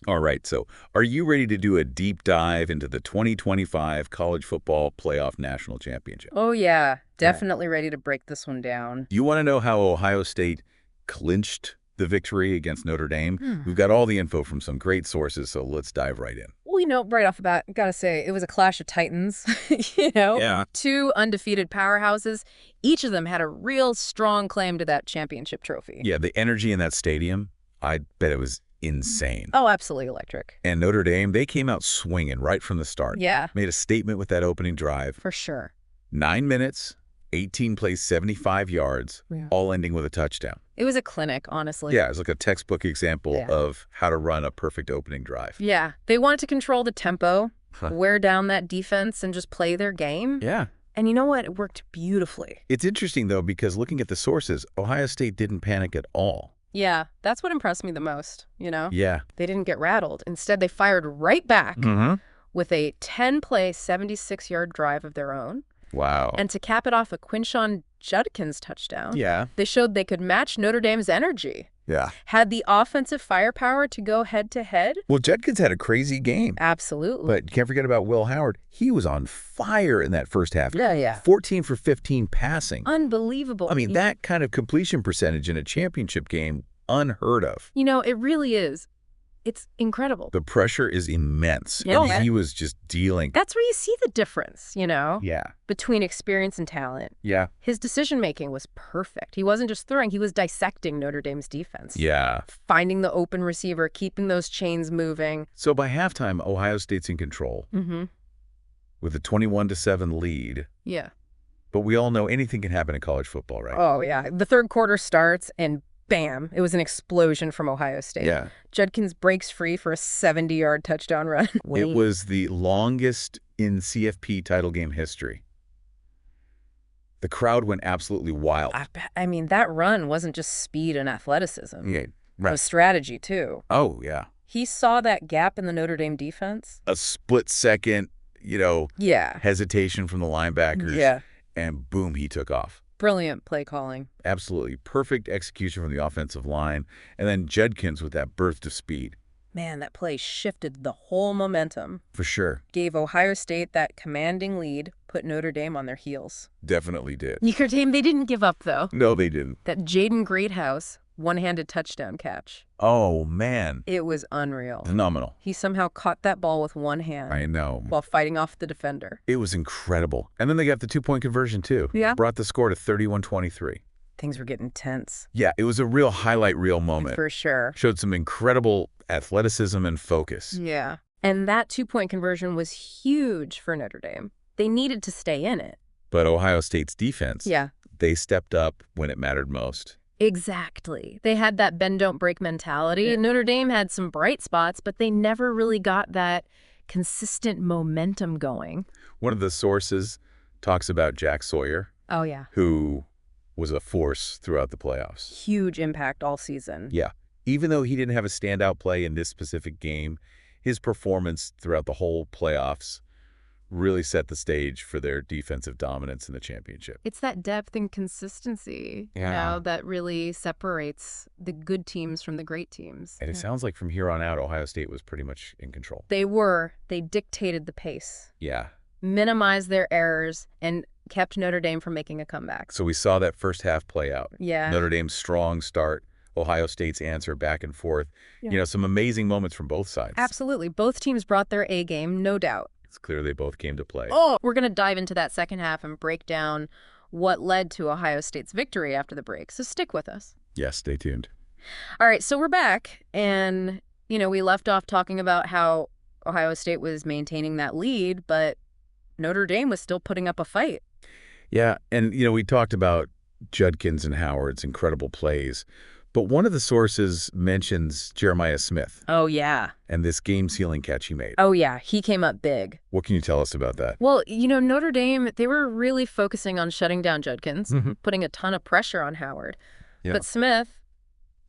All right, so are you ready to do a deep dive into the 2025 College Football Playoff National Championship? Oh, yeah. Yeah. Definitely ready to break this one down. Do you want to know how Ohio State clinched the victory against Notre Dame? Hmm. We've got all the info from some great sources, so let's dive right in. Well, right off the bat, gotta say, it was a clash of titans, Yeah. Two undefeated powerhouses. Each of them had a real strong claim to that championship trophy. Yeah, the energy in that stadium, I bet it was insane. Oh, absolutely electric. And Notre Dame, they came out swinging right from the start. Yeah, Made a statement with that opening drive. for sure. 9 minutes, 18 plays, 75 yards, Yeah. all ending with a touchdown. It was a clinic, honestly. Yeah, it's like a textbook example Yeah. of how to run a perfect opening drive. Yeah. They wanted to control the tempo, Huh. wear down that defense, and just play their game. Yeah. And you know what? It worked beautifully. It's interesting, though, because looking at the sources, Ohio State didn't panic at all. Yeah, that's what impressed me the most, Yeah. They didn't get rattled. Instead, they fired right back with a 10-play, 76-yard drive of their own. Wow. And to cap it off, a Quinshon Judkins touchdown. Yeah. They showed they could match Notre Dame's energy. Yeah. Had the offensive firepower to go head-to-head. Well, Judkins had a crazy game. Absolutely. But you can't forget about Will Howard. He was on fire in that first half. Yeah. 14 for 15 passing. Unbelievable. I mean, that kind of completion percentage in a championship game, unheard of. It really is. It's incredible. The pressure is immense. Yeah. And he was just dealing. That's where you see the difference, Yeah. between experience and talent. Yeah. His decision-making was perfect. He wasn't just throwing, he was dissecting Notre Dame's defense. Yeah. Finding the open receiver, keeping those chains moving. So by halftime, Ohio State's in control Mm-hmm. with a 21-7 lead. Yeah. But we all know anything can happen in college football, right? Oh, yeah. The third quarter starts, and bam, it was an explosion from Ohio State. Yeah. Judkins breaks free for a 70-yard touchdown run. It was the longest in CFP title game history. The crowd went absolutely wild. I mean, that run wasn't just speed and athleticism. Yeah, It right. was strategy, too. Oh, yeah. He saw that gap in the Notre Dame defense. A split second, Yeah. hesitation from the linebackers. Yeah. And boom, he took off. Brilliant play calling. Absolutely. Perfect execution from the offensive line. And then Judkins with that burst of speed. Man, that play shifted the whole momentum. For sure. Gave Ohio State that commanding lead, put Notre Dame on their heels. Definitely did. Notre Dame, they didn't give up, though. No, they didn't. That Jaden Greathouse one-handed touchdown catch. Oh, man. It was unreal. Phenomenal. He somehow caught that ball with one hand I know. while fighting off the defender. It was incredible. And then they got the two-point conversion, too. Yeah. Brought the score to 31-23. Things were getting tense. Yeah, it was a real highlight reel moment. For sure. Showed some incredible athleticism and focus. Yeah. And that two-point conversion was huge for Notre Dame. They needed to stay in it. But Ohio State's defense, Yeah. they stepped up when it mattered most. Exactly. They had that bend, don't break mentality. Yeah. Notre Dame had some bright spots, but they never really got that consistent momentum going. One of the sources talks about Jack Sawyer, Oh, yeah. who was a force throughout the playoffs. Huge impact all season. Yeah. Even though he didn't have a standout play in this specific game, his performance throughout the whole playoffs really set the stage for their defensive dominance in the championship. It's that depth and consistency that really separates the good teams from the great teams. And it sounds like from here on out, Ohio State was pretty much in control. They dictated the pace, Yeah. minimized their errors, and kept Notre Dame from making a comeback. So we saw that first half play out. Yeah. Notre Dame's strong start, Ohio State's answer back and forth. Yeah. Some amazing moments from both sides. Absolutely. Both teams brought their A game, no doubt. It's clear they both came to play. Oh, we're going to dive into that second half and break down what led to Ohio State's victory after the break. So stick with us. Yes, stay tuned. All right, so we're back, and, we left off talking about how Ohio State was maintaining that lead, but Notre Dame was still putting up a fight. Yeah, and, we talked about Judkins and Howard's incredible plays, but one of the sources mentions Jeremiah Smith Oh, yeah. and this game-sealing catch he made. Oh, yeah. He came up big. What can you tell us about that? Well, Notre Dame, they were really focusing on shutting down Judkins, Mhm. putting a ton of pressure on Howard. Yeah. But Smith,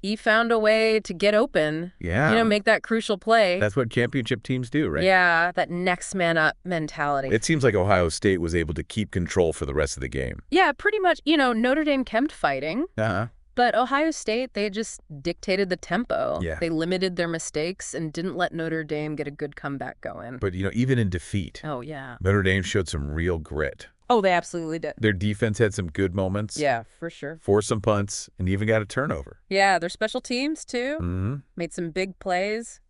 he found a way to get open, Yeah. make that crucial play. That's what championship teams do, right? Yeah, that next man up mentality. It seems like Ohio State was able to keep control for the rest of the game. Yeah, pretty much, Notre Dame kept fighting. Uh-huh. But Ohio State, they just dictated the tempo. Yeah. They limited their mistakes and didn't let Notre Dame get a good comeback going. But, even in defeat, Oh, yeah. Notre Dame showed some real grit. Oh, they absolutely did. Their defense had some good moments. Yeah, for sure. Forced some punts and even got a turnover. Yeah, their special teams, too. Mm-hmm. Made some big plays,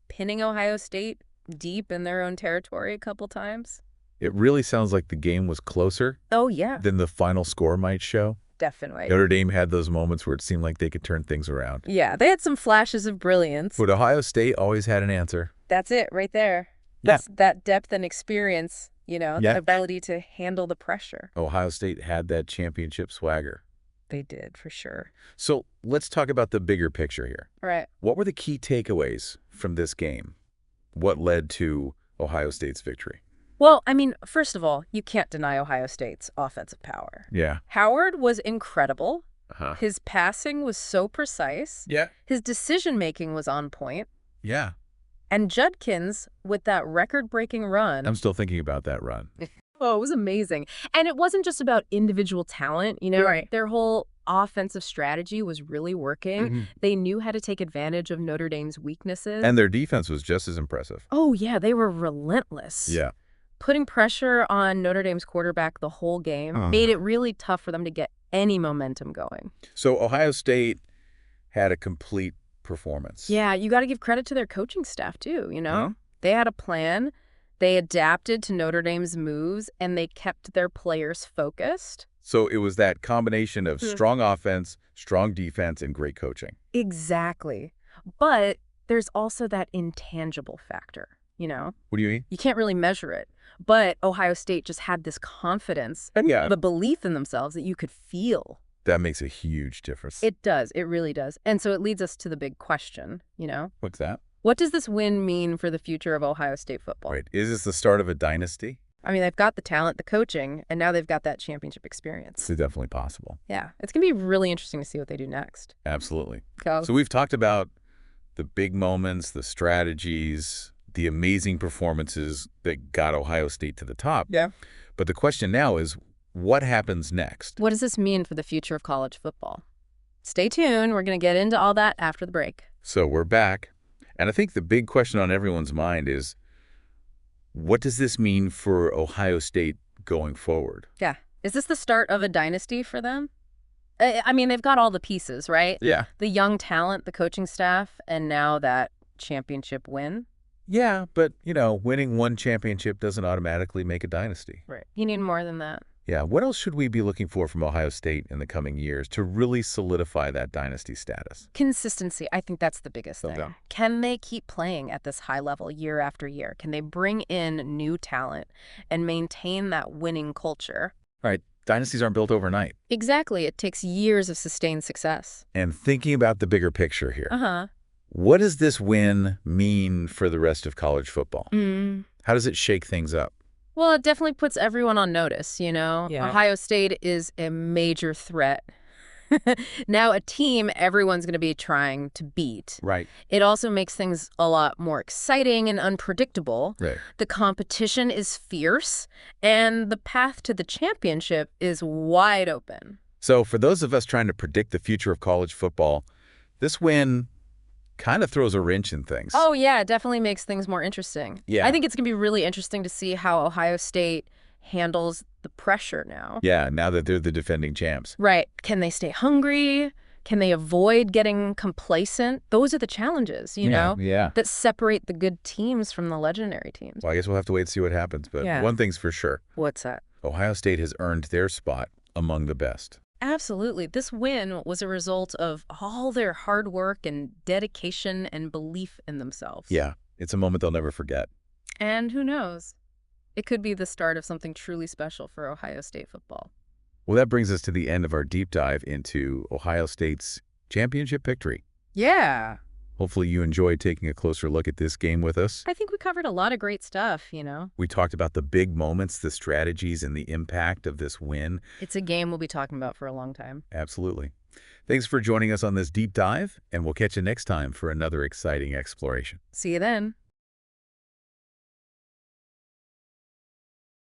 pinning Ohio State deep in their own territory a couple times. It really sounds like the game was closer Oh, yeah. than the final score might show. Definitely. Notre Dame had those moments where it seemed like they could turn things around. Yeah, they had some flashes of brilliance. But Ohio State always had an answer. That's it right there. Yeah. That's that depth and experience, Yeah. the ability to handle the pressure. Ohio State had that championship swagger. They did, for sure. So let's talk about the bigger picture here. All right. What were the key takeaways from this game? What led to Ohio State's victory? Well, first of all, you can't deny Ohio State's offensive power. Yeah. Howard was incredible. Uh-huh. His passing was so precise. Yeah. His decision-making was on point. Yeah. And Judkins, with that record-breaking run. I'm still thinking about that run. Oh, it was amazing. And it wasn't just about individual talent, Right. Their whole offensive strategy was really working. Mm-hmm. They knew how to take advantage of Notre Dame's weaknesses. And their defense was just as impressive. Oh, yeah, they were relentless. Yeah. Putting pressure on Notre Dame's quarterback the whole game made it really tough for them to get any momentum going. So Ohio State had a complete performance. Yeah, you got to give credit to their coaching staff, too, Yeah. They had a plan. They adapted to Notre Dame's moves, and they kept their players focused. So it was that combination of strong offense, strong defense, and great coaching. Exactly. But there's also that intangible factor, What do you mean? You can't really measure it. But Ohio State just had this confidence, Yeah. the belief in themselves that you could feel. That makes a huge difference. It does. It really does. And so it leads us to the big question, What's that? What does this win mean for the future of Ohio State football? Right. Is this the start of a dynasty? They've got the talent, the coaching, and now they've got that championship experience. It's definitely possible. Yeah. It's going to be really interesting to see what they do next. Absolutely. Go. So we've talked about the big moments, the strategies, the amazing performances that got Ohio State to the top. Yeah. But the question now is, what happens next? What does this mean for the future of college football? Stay tuned. We're going to get into all that after the break. So we're back. And I think the big question on everyone's mind is, what does this mean for Ohio State going forward? Yeah. Is this the start of a dynasty for them? They've got all the pieces, right? Yeah. The young talent, the coaching staff, and now that championship win. Yeah, but, winning one championship doesn't automatically make a dynasty. Right. You need more than that. Yeah, what else should we be looking for from Ohio State in the coming years to really solidify that dynasty status? Consistency. I think that's the biggest thing. Okay. Can they keep playing at this high level year after year? Can they bring in new talent and maintain that winning culture? Right. Dynasties aren't built overnight. Exactly. It takes years of sustained success. And thinking about the bigger picture here, Uh-huh. what does this win mean for the rest of college football? How does it shake things up? Well, it definitely puts everyone on notice, Yeah. Ohio State is a major threat. Now a team everyone's going to be trying to beat. Right. It also makes things a lot more exciting and unpredictable. Right. The competition is fierce, and the path to the championship is wide open. So for those of us trying to predict the future of college football, this win kind of throws a wrench in things. Oh, yeah, it definitely makes things more interesting. Yeah. I think it's going to be really interesting to see how Ohio State handles the pressure now. Yeah, now that they're the defending champs. Right. Can they stay hungry? Can they avoid getting complacent? Those are the challenges, Yeah. that separate the good teams from the legendary teams. Well, I guess we'll have to wait and see what happens. But Yeah. one thing's for sure. What's that? Ohio State has earned their spot among the best. Absolutely. This win was a result of all their hard work and dedication and belief in themselves. Yeah, it's a moment they'll never forget. And who knows? It could be the start of something truly special for Ohio State football. Well, that brings us to the end of our deep dive into Ohio State's championship victory. Yeah. Hopefully you enjoyed taking a closer look at this game with us. I think we covered a lot of great stuff, We talked about the big moments, the strategies, and the impact of this win. It's a game we'll be talking about for a long time. Absolutely. Thanks for joining us on this deep dive, and we'll catch you next time for another exciting exploration. See you then.